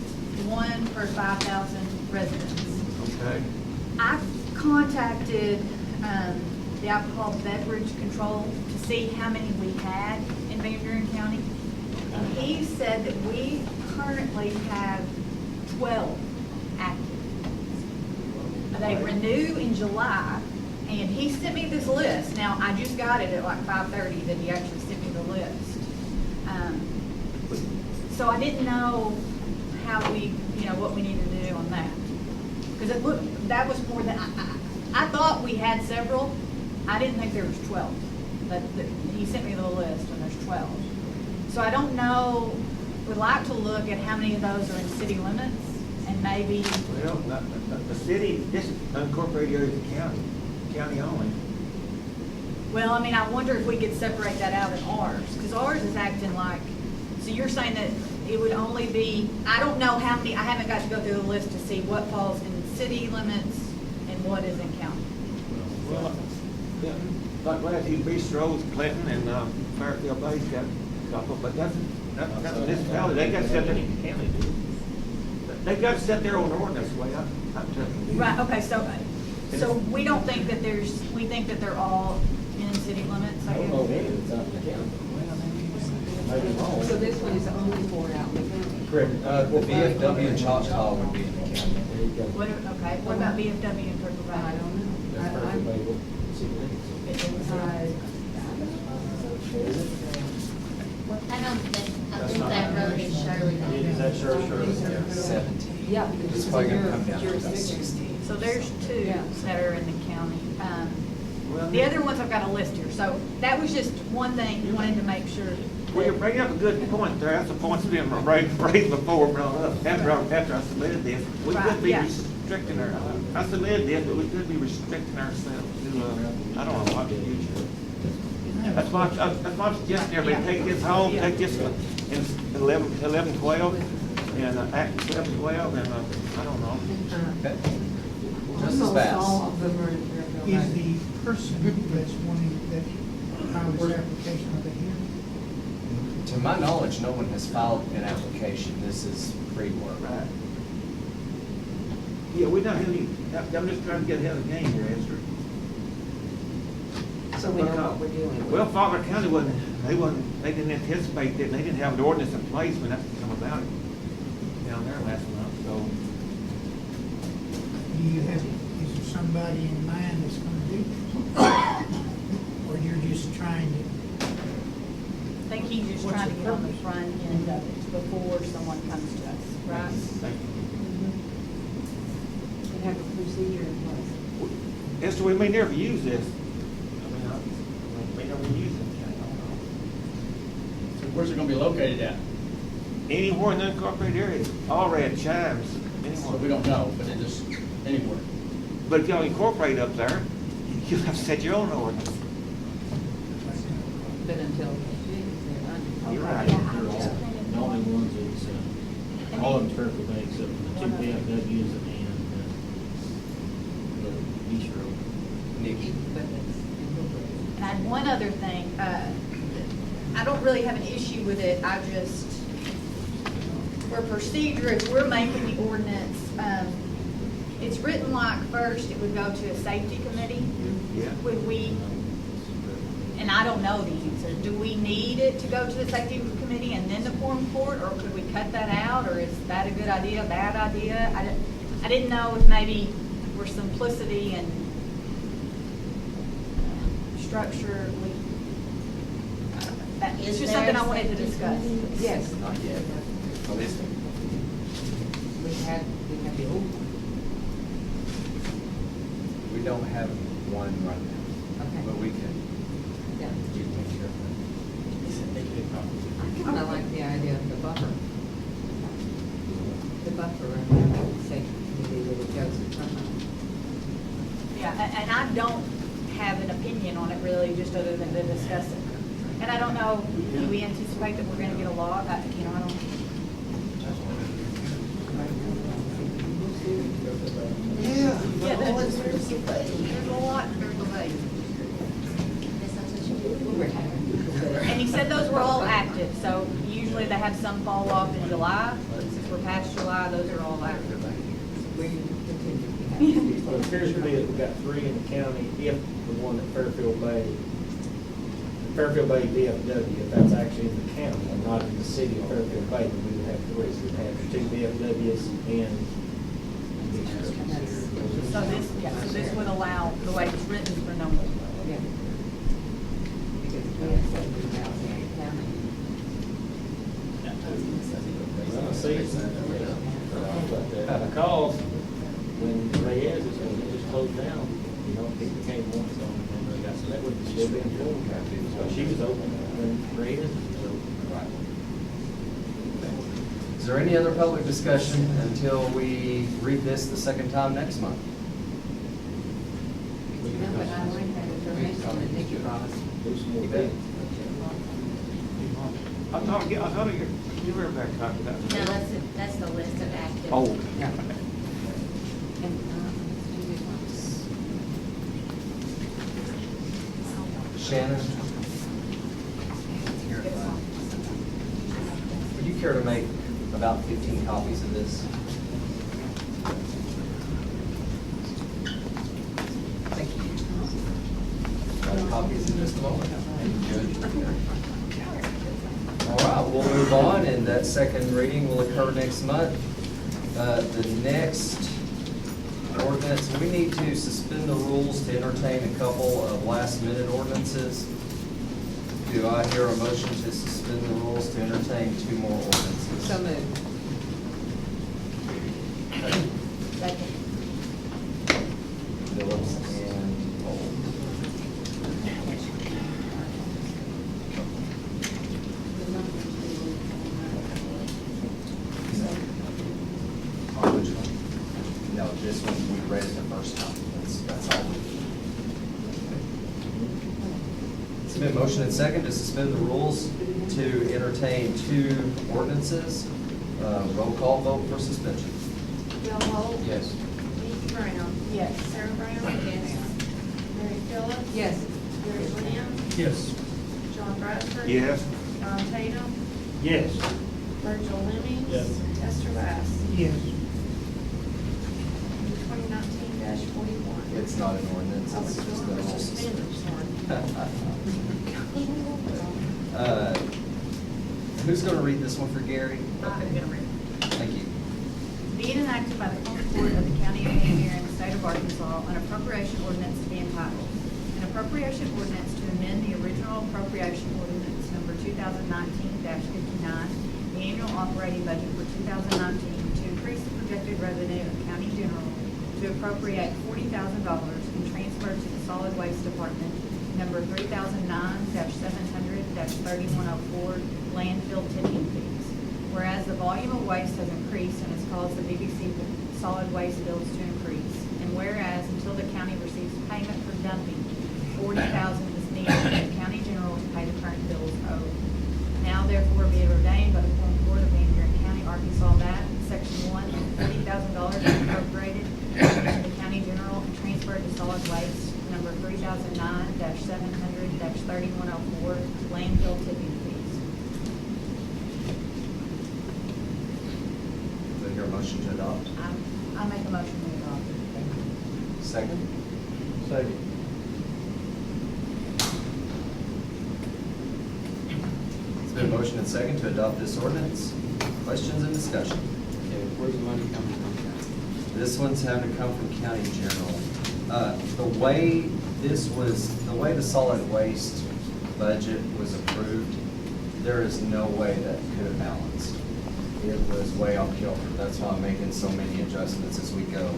1 per 5,000 residents. Okay. I contacted the alcohol beverage control to see how many we had in Van Buren County. And he said that we currently have 12 active. They renew in July, and he sent me this list. Now, I just got it at like 5:30 that he actually sent me the list. So I didn't know how we, what we need to do on that. Because it looked, that was more than, I thought we had several. I didn't think there was 12. But he sent me the list, and there's 12. So I don't know, would like to look at how many of those are in city limits, and maybe. Well, the city, this unincorporated area of the county only. Well, I mean, I wonder if we could separate that out in ours, because ours is acting like, so you're saying that it would only be, I don't know how many, I haven't got to go through the list to see what falls in city limits and what is in county. Well, yeah, like last year, Bistros, Clinton, and Fairfield Bay's got a couple, but that's municipality, they got to set their, they got to set their own ordinance way. I'm telling you. Right, okay, so we don't think that we think that they're all in city limits, I guess? So this one is only for out in the county? Correct. The VFW and Choctaw would be in the county. Okay, what about VFW and Purple Valley? I don't know. It's inside. I think that road is Shirley. Is that Shirley? Yeah, 17. Yeah, because It's it's probably in gonna your come down to about jurisdiction. 16. So there's 2 Yeah. that are in the county. Well, The other ones I've got a list here, so that was just one thing, wanted to make sure. Well, you're bringing up a good point there. That's a point that's been raised before, brought up. After I submitted this, we Right, could be yeah. restricting I submitted this, but we could be restricting ourselves to, I don't know what the future. That's why I'm suggesting everybody take this home, take this in 11, 12, and act 7, 12, and I don't know. Just as Almost fast. all of them are in Fairfield Is Bay. the person that's wanting that file this application, are they here? To my knowledge, no one has filed an application. This is pre-work. Right. Yeah, we don't have any, I'm just trying to get ahead of the game here, Esther. So we know what we're dealing with. Well, Faulkner County they didn't anticipate that, they didn't have an ordinance in place when that came about down there last month, so. Do you have, is there somebody in mind that's gonna do this? Or you're just trying to? I think he's just What's trying to the get on the purpose? front end of it before someone comes to us, right? Thank you. We have a procedure in place. Esther, we may never use this. I mean, we may never use it. I don't know. So where's it gonna be located at? Anywhere in the unincorporated area, all red chimes, So we anywhere. don't know, but it just, anywhere. But if y'all incorporate up there, you'll have to set your own ordinance. But until they're under. You're right. The only ones that's, all of them Fairfield Bay except for the 2 VFWs and the East Road. Nikki? But it's incorporated. And I had one other thing, I don't really have an issue with it, I just, for procedure, if we're making the ordinance, it's written like first it would go to a safety committee. Yeah. Would we, and I don't know the answer, do we need it to go to the safety committee and then the quorum court, or could we cut that out, or is that a good idea, bad idea? I didn't know if maybe for simplicity and structure, it's just something I wanted to discuss. Yes. Not yet. At least We had the old one. we don't have one right now, Okay. but we can Yeah. take care of I kind of like the idea of the buffer. The buffer around the safety committee that it goes in front of. Yeah, and I don't have an opinion on it really, just other than to discuss it. And I don't know, do we anticipate that we're gonna get a lot, I don't. Yeah, there's a lot, there's a lot. And he said those were all active, so usually they have some fall off in July. Since we're past July, those are all active. Well, it appears to me that we've got 3 in the county, if the one at Fairfield Bay VFW, if that's actually in the county and not in the city of Fairfield Bay, then we would have 3. So we'd have 2 VFWs and So this would allow, the way it's written for no more. Yeah. Because we have 70,000 county. Well, see, because when Reyes is going to just close down, you know, people came once on, and so that would still be in full. So she was open when Reyes was open. Right. Is there any other public discussion until we read this the second time next month? No, but I would have information that Nikki brought us. Do some more You bet. things. I thought you were back talking about. No, that's the list of active. Oh. Yeah. And, do this one. Shannon? Would you care to make about 15 copies of this? Thank you. Copies in just a moment. All right, we'll move on, and that second reading will occur next month. The next ordinance, we need to suspend the rules to entertain a couple of last-minute ordinances. Do I hear a motion to suspend the rules to entertain 2 more ordinances? So moved. Second. Phillips and Cole. Which one? No, this one we read it the first time. That's all. It's been motion and second to suspend the rules to entertain 2 ordinances. Roll call vote for suspension. Bill Holt. Yes. Nikki Brown. Yes. Sarah Brown. Yes. Mary Phillips. Yes. Gary Lamb. Yes. John Bradford. Yes. Don Tatum. Yes. Virgil Lemmings. Yes. Esther Bass. Yes. 2019-41. It's not an ordinance, Oh, it's it's just not. the It's rules. suspended, Who's going to read this one for Gary? I'm Okay. gonna read it. Thank you. Being enacted by the Court of the County of Van Buren, State of Arkansas, an appropriation ordinance to be entitled, an appropriation ordinance to amend the original appropriation ordinance number 2019-59, the annual operating budget for 2019 to increase the projected revenue of county general, to appropriate $40,000 and transfer to the solid waste department number 3009-700-3104 landfill tipping fees. Whereas the volume of waste has increased and has caused the VBC solid waste bills to increase. And whereas until the county receives payment for dumping, $40,000 is needed for the county general to pay the current bills owed. Now therefore be it ordained by the Quorum Court of Van Buren County, Arkansas, that Section 1, $40,000 is appropriated to the county general and transferred to solid waste number 3009-700-3104 landfill tipping fees. Do I hear a motion to adopt? I make a motion to adopt. Second? Second. It's been motion and second to adopt this ordinance. Questions and discussion? Okay, where's the money coming from? This one's having to come from county general. The way the solid waste budget was approved, there is no way that could have balanced. It was way off kilter. That's why I'm making so many adjustments as we go.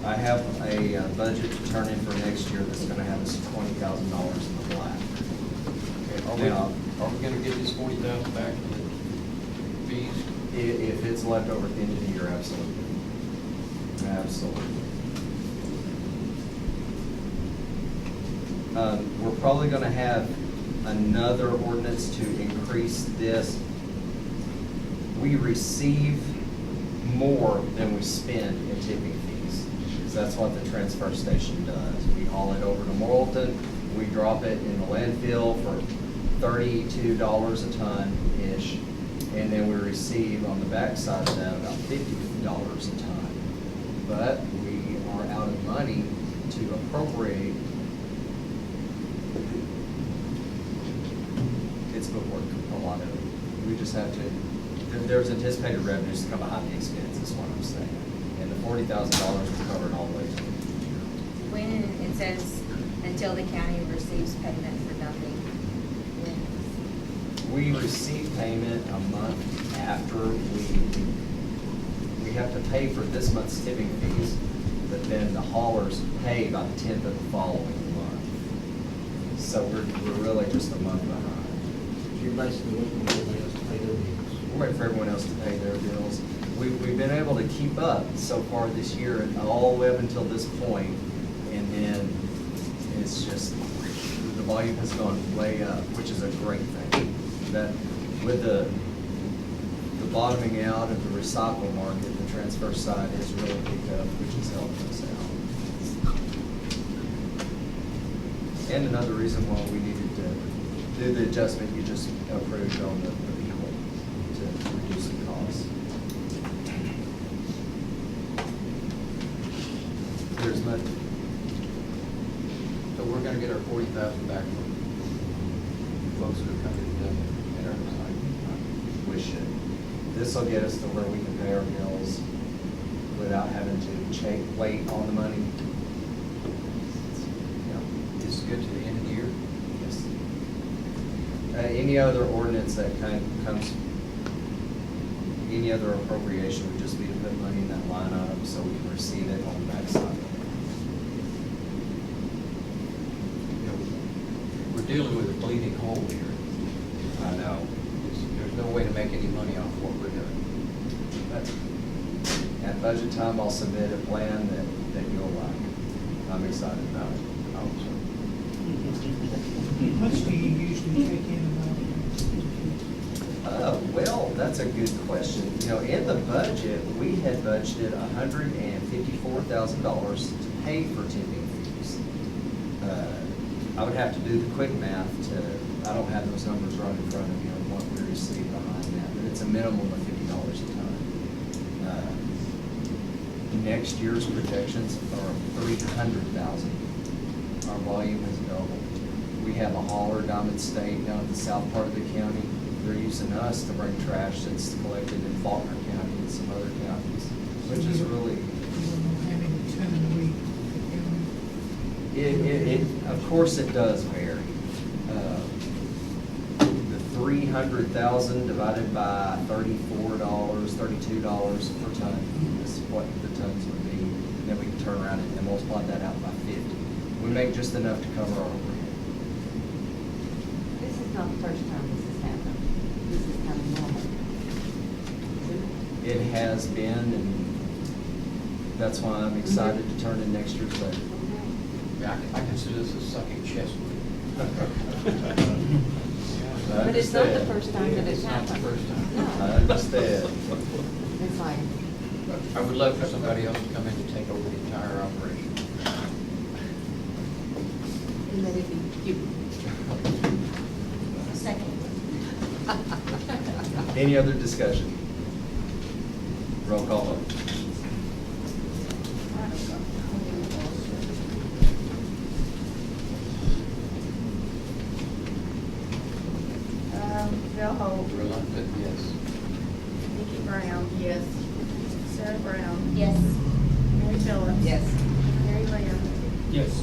I have a budget to turn in for next year that's gonna have us $20,000 in the black. Okay, Now, are we gonna get this 40,000 back from the fees? if it's left over at the end of the year, absolutely. Absolutely. We're probably gonna have another ordinance to increase this. We receive more than we spend in tipping fees. Because that's what the transfer station does. We haul it over to Morrilton, we drop it in the landfill for $32 a ton-ish, and then we receive on the backside of that about $50 a ton. But we are out of money to appropriate. It's footwork, a lot of it. We just have to, there's anticipated revenues to come behind the expense, is what I'm saying. And the $40,000 will cover it all the way to the year. When it says until the county receives payment for dumping, when? We receive payment a month after we have to pay for this month's tipping fees, but then the haulers pay by the 10th of the following month. So we're really just a month behind. You're basically waiting for everybody else to pay their bills. We're waiting for everyone else to pay their bills. We've been able to keep up so far this year, and all the way up until this point, and then it's just, the volume has gone way up, which is a great thing. That with the bottoming out of the recycle market, the transfer side has really picked up, which has helped us out. And another reason why we needed to do the adjustment you just approved on the people to reduce the cost. There's money. So we're gonna get our 40,000 back from folks who are coming to them at our site. We should. This will get us to where we can pay our bills without having to wait on the money. Yeah. Is good to the end of the year? Yes. Any other ordinance that comes, any other appropriation would just be to put money in that line item so we can receive it on the backside. We're dealing with a bleeding hole here. I know. There's no way to make any money off what we're doing. But at budget time, I'll submit a plan that you'll like. I'm excited about it. I hope so. How much do you usually take in Well, that's a good question. You know, in the budget, we had budgeted $154,000 to pay for tipping fees. I would have to do the quick math I don't have those numbers right in front of me on what we received behind that, but it's a minimum of $50 a ton. Next year's projections are $300,000. Our volume has doubled. We have a hauler, Diamond State, down in the south part of the county. They're using us to bring trash that's collected in Faulkner County and some other counties, which is really. you don't know how many ton a week? Of course it does vary. The 300,000 divided by $34, $32 per ton is what the tons would be. And then we can turn around and multiply that out by 50. We make just enough to cover our overhead. This is not the first time this has happened. This is kind of normal. It has been, and that's why I'm excited to turn in next year's budget. Yeah, I consider this a sucking chest wound. But it's not the first time that it's happened. It's not the first time. No. I understand. It's like, I would love for somebody else to come in and take over the entire operation. and let it be you. Second. Any other discussion? Roll call vote. Bill Holt, Reluctant, yes. Nikki Brown. Yes. Sarah Brown. Yes. Mary Phillips. Yes. Mary Lynn. Yes.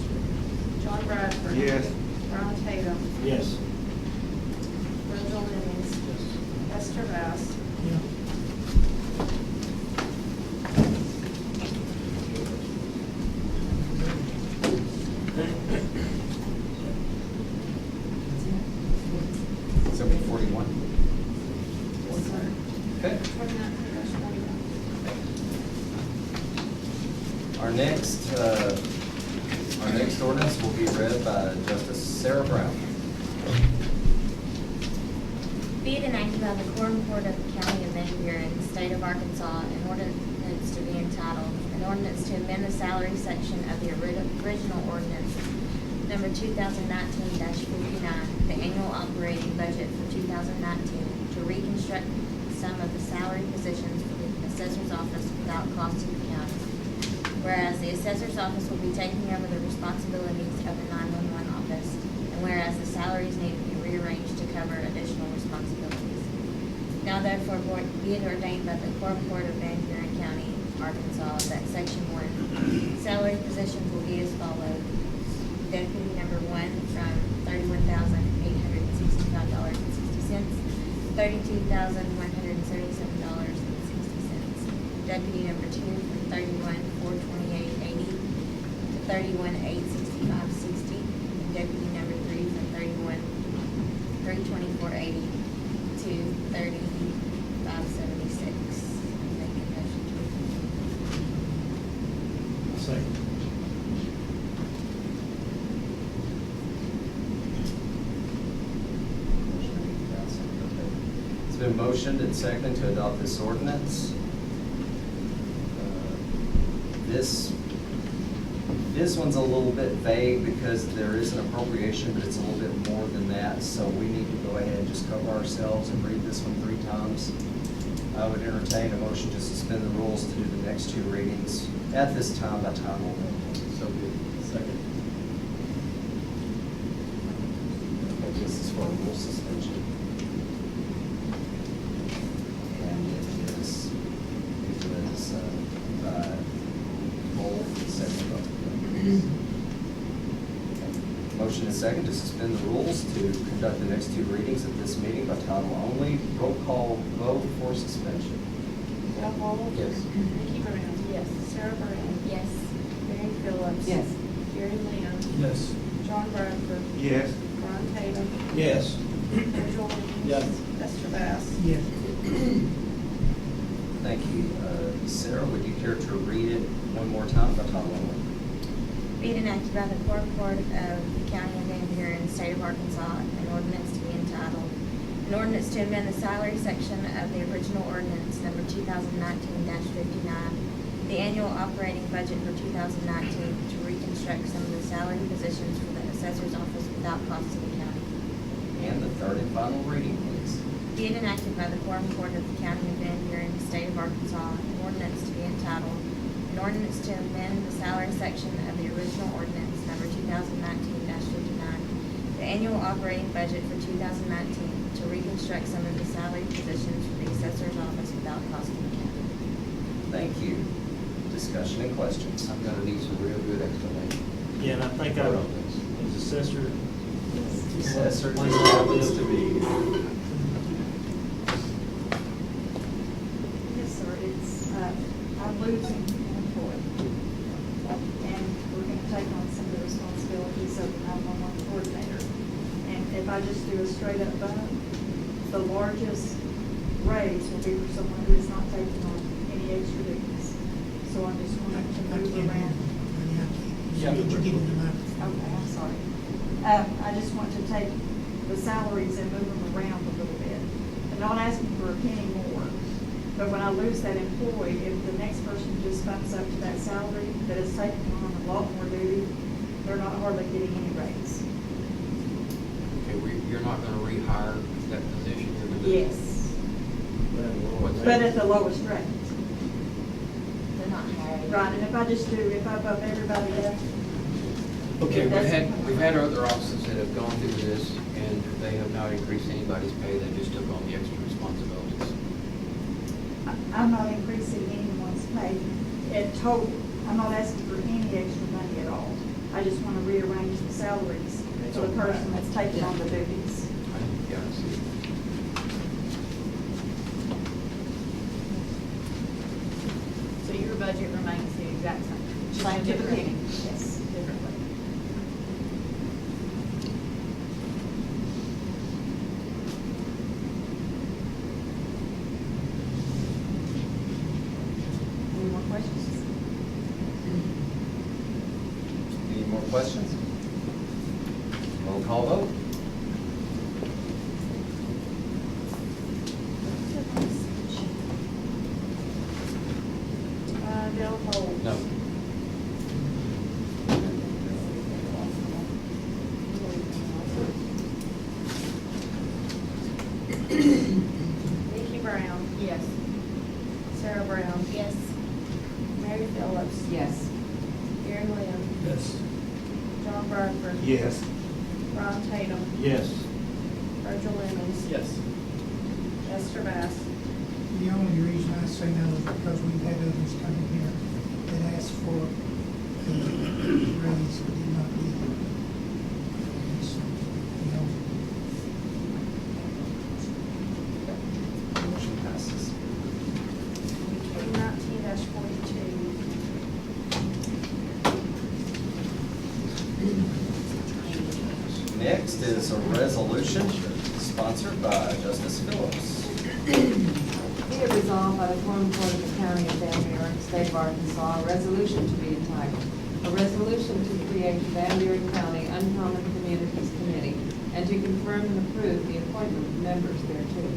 John Bradford. Yes. Ron Tatum. Yes. Brenda Lemmings. Esther Bass. Yeah. So it'll be 41. Okay. Our next ordinance will be read by Justice Sarah Brown. Be it enacted by the Quorum Court of the County of Van Buren, State of Arkansas, an ordinance to be entitled, an ordinance to amend the salary section of the original ordinance, number 2019-59, the annual operating budget for 2019, to reconstruct some of the salary positions for the assessor's office without cost to the county. Whereas the assessor's office will be taking over the responsibilities of the 911 office, and whereas the salaries need to be rearranged to cover additional responsibilities. Now therefore be it ordained by the Quorum Court of Van Buren County, Arkansas, that section 1, salary positions will be as follows. Deputy number 1 from $31,865.60, $32,177.60. Deputy number 2 from $31,428.80 to $31,865.60. And deputy number 3 from $31,324.80 to $35.76. Make a motion to approve. Second. It's been motioned and seconded to adopt this ordinance. This one's a little bit vague because there is an appropriation, but it's a little bit more than that, so we need to go ahead and just cover ourselves and read this one 3 times. I would entertain a motion to suspend the rules to do the next 2 readings at this time by time only. So good. Second. Okay, this is for a rule suspension. And it is second vote. Motion is second to suspend the rules to conduct the next 2 readings of this meeting by title only. Roll call vote for suspension. Al Hall. Yes. Nikki Brown. Yes. Sarah Brown. Yes. Mary Phillips. Yes. Gary Lynn. Yes. John Bradford. Yes. Ron Tatum. Yes. Virgil Williams. Yes. Lester Bass. Yes. Thank you. Sarah, would you care to read it one more time by title only? Be it enacted by the Quorum Court of the County of Van Buren, State of Arkansas, an ordinance to be entitled, an ordinance to amend the salary section of the original ordinance, number 2019-59, the annual operating budget for 2019, to reconstruct some of the salary positions for the assessor's office without cost to the county. And the third and final reading, please. Be it enacted by the Quorum Court of the County of Van Buren, State of Arkansas, an ordinance to be entitled, an ordinance to amend the salary section of the original ordinance, number 2019-59, the annual operating budget for 2019, to reconstruct some of the salary positions for the assessor's office without cost to the county. Thank you. Discussion and questions. I'm gonna need some real good explanation. Yeah, and I think I, as assessor, That certainly happens to be. Yes, sir, it's, I'm losing an employee. And we're gonna take on some of the responsibilities of the 911 coordinator. And if I just do a straight up bump, the largest raise will be for someone who is not taking on any extra duties. So I'm just wanting to move around. Okay, I'm sorry. I just want to take the salaries and move them around a little bit. I'm not asking for a penny more, but when I lose that employee, if the next person just bumps up to that salary that is taking on a lot more duty, they're not hardly getting any raise. Okay, you're not gonna rehire that position, you're gonna do. Yes, What's but that? at the lowest rate. They're not hired. Right, and if I bump everybody up. Okay, That's- we've had other offices that have gone through this, and they have not increased anybody's pay, they just took on the extra responsibilities. I'm not increasing anyone's pay in total. I'm not asking for any extra money at all. I just want to rearrange the salaries for the person that's taking on the duties. Yeah, I see. So your budget remains the exact same? Same to the Different. penny, yes, differently. Any more questions? Any more questions? Roll call vote. Yes. Ron Tatum, Yes. Roger Lemons, Yes. Esther Bass. The only reason I say no is because we've had others come in here that asked for a raise that did not get it. It's, you know, Motion passes. 19-42. Next is a resolution sponsored by Justice Phillips. Be it resolved by the Quorum Court of the County of Van Buren, State of Arkansas, a resolution to be entitled, a resolution to create the Van Buren County Uncommon Communities Committee, and to confirm and approve the appointment of members thereto.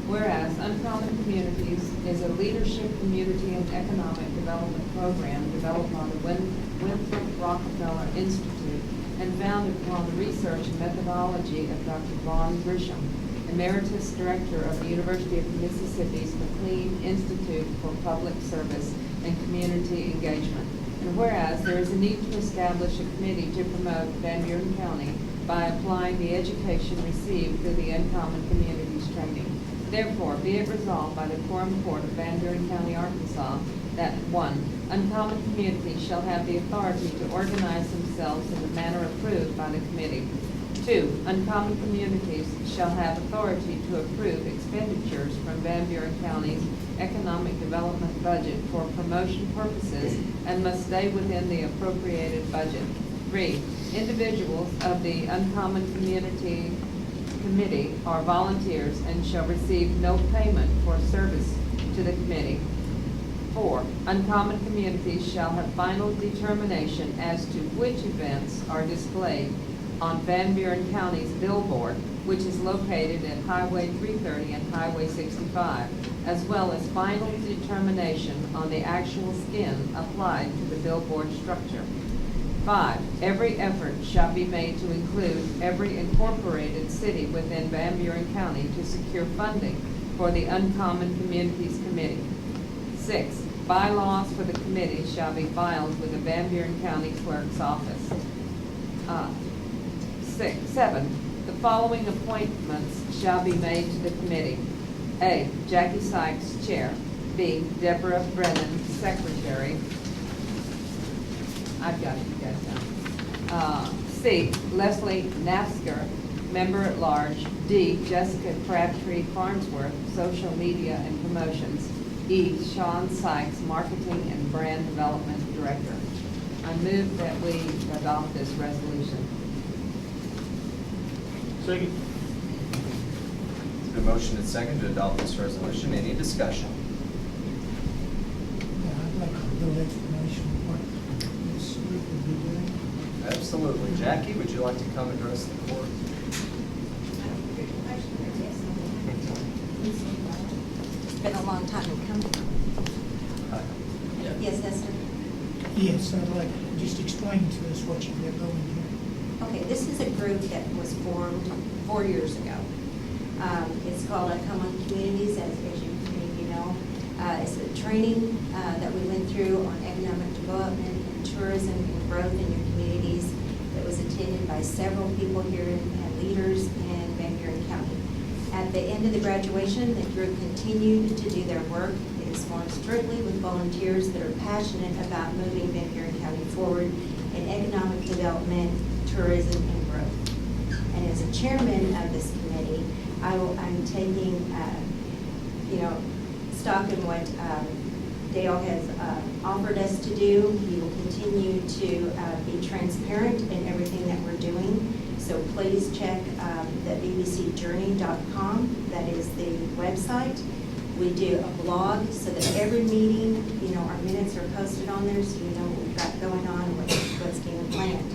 Whereas Uncommon Communities is a leadership, community, and economic development program developed by the Winthrop Rockefeller Institute and founded upon the research and methodology of Dr. Vaughn Grisham, Emeritus Director of the University of Mississippi's McLean Institute for Public Service and Community Engagement. And whereas there is a need to establish a committee to promote Van Buren County by applying the education received through the Uncommon Communities training. Therefore, be it resolved by the Quorum Court of Van Buren County, Arkansas, that 1. Uncommon communities shall have the authority to organize themselves in the manner approved by the committee. 2. Uncommon communities shall have authority to approve expenditures from Van Buren County's economic development budget for promotion purposes and must stay within the appropriated budget. 3. Individuals of the Uncommon Community Committee are volunteers and shall receive no payment for service to the committee. 4. Uncommon communities shall have final determination as to which events are displayed on Van Buren County's billboard, which is located at Highway 330 and Highway 65, as well as final determination on the actual skin applied to the billboard structure. 5. Every effort shall be made to include every incorporated city within Van Buren County to secure funding for the Uncommon Communities Committee. 6. Bylaws for the committee shall be filed with the Van Buren County Clerk's office. 7. The following appointments shall be made to the committee. A. Jackie Sykes, Chair. B. Deborah Brennan, Secretary. I've got it, you guys know. C. Leslie Nafsker, Member at Large. D. Jessica Crabtree Farnsworth, Social Media and Promotions. E. Sean Sykes, Marketing and Brand Development Director. I move that we adopt this resolution. Second. It's been motioned and seconded to adopt this resolution. Any discussion? yeah, I'd like a little explanation of what this group would be doing. Absolutely. Jackie, would you like to come address the court? It's been a long time coming. Yes, Esther? Yes, I'd like, just explain to us what you've got going here. Okay, this is a group that was formed 4 years ago. It's called Uncommon Communities, as you maybe know. It's a training that we went through on economic development and tourism and growth in your communities that was attended by several people here and leaders in Van Buren County. At the end of the graduation, the group continued to do their work. It is formed strictly with volunteers that are passionate about moving Van Buren County forward in economic development, tourism, and growth. And as a chairman of this committee, I'm taking, stock in what Dale has offered us to do. He will continue to be transparent in everything that we're doing. So please check the bbcjourney.com. That is the website. We do a blog so that every meeting, our minutes are posted on there so you know what we've got going on and what's being planned.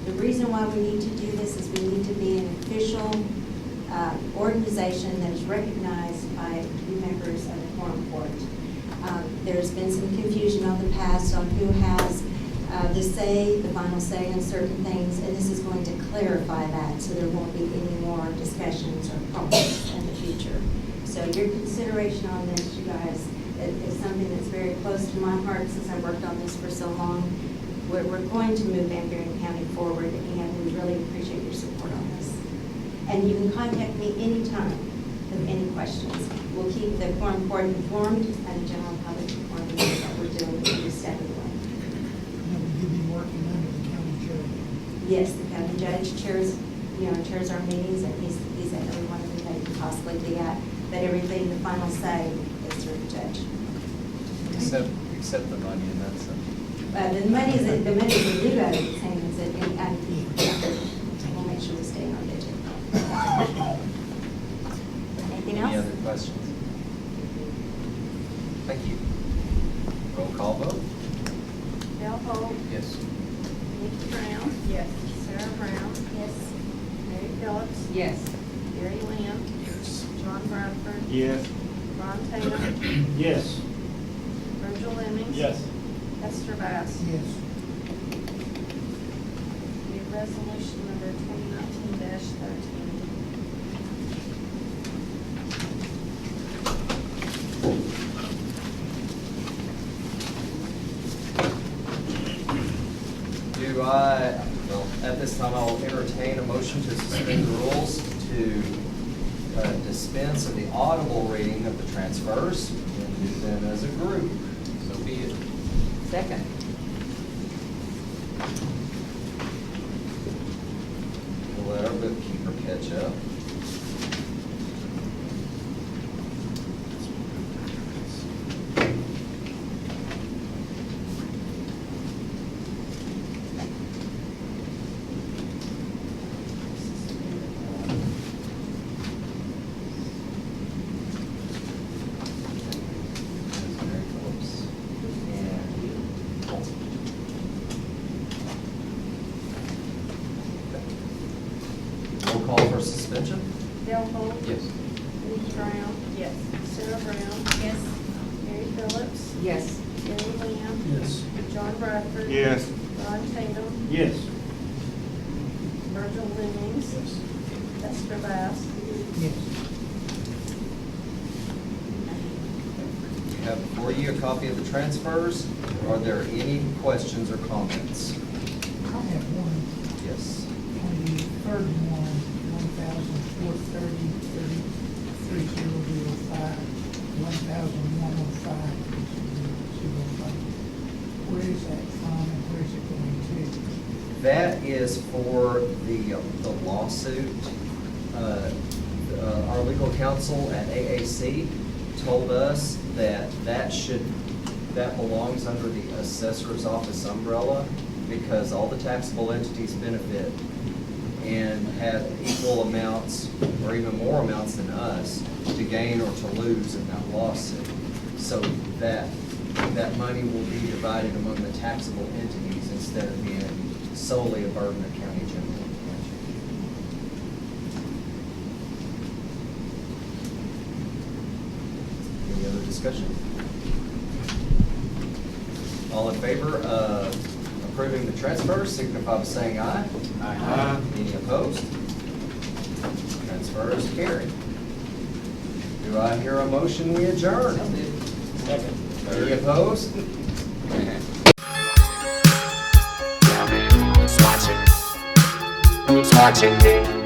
The reason why we need to do this is we need to be an official organization that is recognized by members of the Quorum Court. There's been some confusion on the past on who has the final say on certain things, and this is going to clarify that so there won't be any more discussions or problems in the future. So your consideration on this, you guys, is something that's very close to my heart since I worked on this for so long. we're going to move Van Buren County forward, and we really appreciate your support on this. And you can contact me anytime with any questions. We'll keep the Quorum Board informed and the general public informed of what we're doing every step of the way. Now, will you be working under the county judge? Yes, the county judge chairs our meetings, and he's at every one of them that he can possibly be at. But everything, the final say is through the judge. Except the money, and that's it. The money is due out of the payments, and we'll make sure we stay in our budget. Anything else? Any other questions? Thank you. Roll call vote? Al Holt, Yes. Nikki Brown. Yes. Sarah Brown. Yes. Mary Phillips. Yes. Gary Lamb. Yes. John Bradford. Yes. Ron Tatum. Yes. Virgil Lemmings. Yes. Esther Bass. Yes. We have resolution number 2019-13. At this time, I'll entertain a motion to suspend the rules to dispense of the audible reading of the transfers and do them as a group. So be it. Second. We'll let our bookkeeper catch up. Roll call for suspension? Al Holt. Yes. Nikki Brown. Yes. Sarah Brown. Yes. Mary Phillips. Yes. Gary Lamb. Yes. John Bradford. Yes. Ron Tatum. Yes. Virgil Lemmings. Esther Bass. Yes. You have before you a copy of the transfers. Are there any questions or comments? I have one. Yes. On the third one, 1,430.33,005, 1,105, where is that from and where is it going to? That is for the lawsuit. Our legal counsel at AAC told us that that belongs under the assessor's office umbrella because all the taxable entities benefit and have equal amounts or even more amounts than us to gain or to lose in that lawsuit. So that money will be divided among the taxable entities instead of being solely a burden of county general. Any other discussion? All in favor of approving the transfers, signify by saying aye. Aye. Any opposed? Transfer is carried. Do I hear a motion we adjourn? Second. Any opposed? Who's watching? Who's watching me?